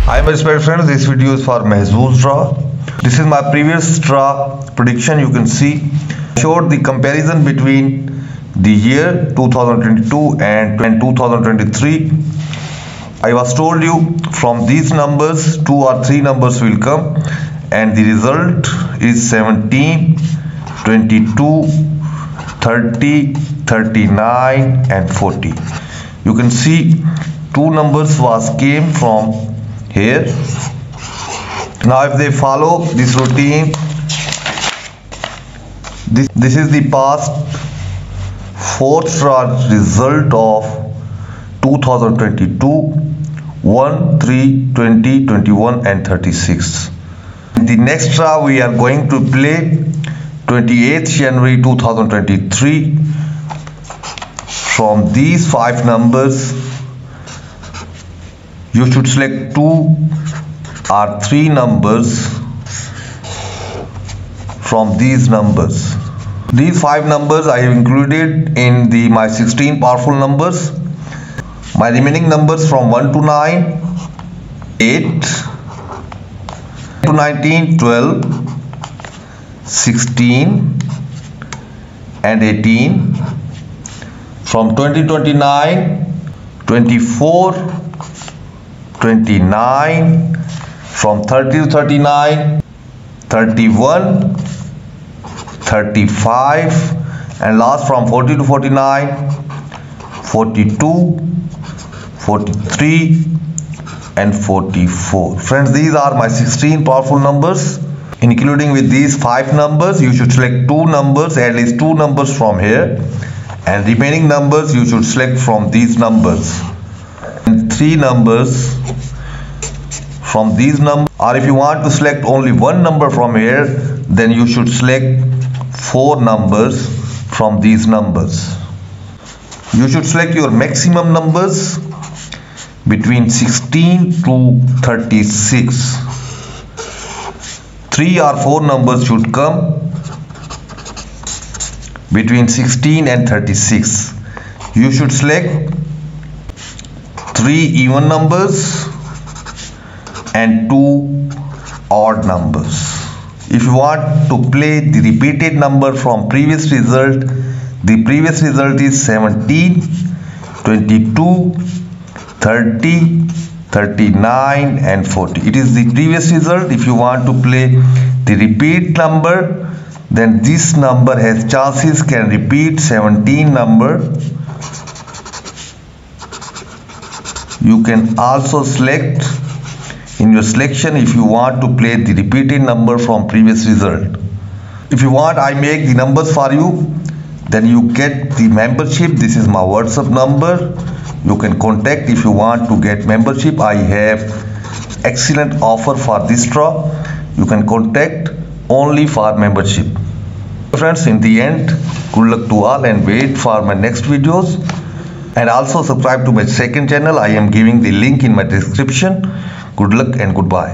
Hi my respected friends, this video is for Mahzooz draw. This is my previous draw prediction. You can see showed the comparison between the year 2022 and 2023. I was told you from these numbers 2 or 3 numbers will come and the result is 17, 22, 30, 39 and 40. You can see 2 numbers came from here. Now if they follow this routine, this is the past 4th draw result of 2022, 1, 3, 20, 21 and 36. In the next draw we are going to play 28th January 2023. From these 5 numbers you should select 2 or 3 numbers from these numbers. These 5 numbers I have included in my 16 powerful numbers. My remaining numbers from 1 to 9, 8 to 19, 12, 16 and 18. From 20 to 29, 24, 29, from 30 to 39, 31, 35 and last from 40 to 49, 42, 43 and 44. Friends, these are my 16 powerful numbers. Including with these 5 numbers, you should select 2 numbers, at least 2 numbers from here, and remaining numbers you should select from these numbers. And 3 numbers from these numbers, or if you want to select only 1 number from here, then you should select 4 numbers from these numbers. You should select your maximum numbers between 16 to 36. 3 or 4 numbers should come between 16 and 36. You should select 3 even numbers and 2 odd numbers. If you want to play the repeated number from previous result, the previous result is 17, 22, 30, 39 and 40. It is the previous result. If you want to play the repeat number, then this number has chances can repeat 17 number. You can also select in your selection if you want to play the repeated number from previous result. If you want, I make the numbers for you, then you get the membership. This is my WhatsApp number. You can contact if you want to get membership. I have excellent offer for this draw. You can contact only for membership. Friends, in the end, good luck to all and wait for my next videos. And also subscribe to my second channel. I am giving the link in my description. Good luck and goodbye.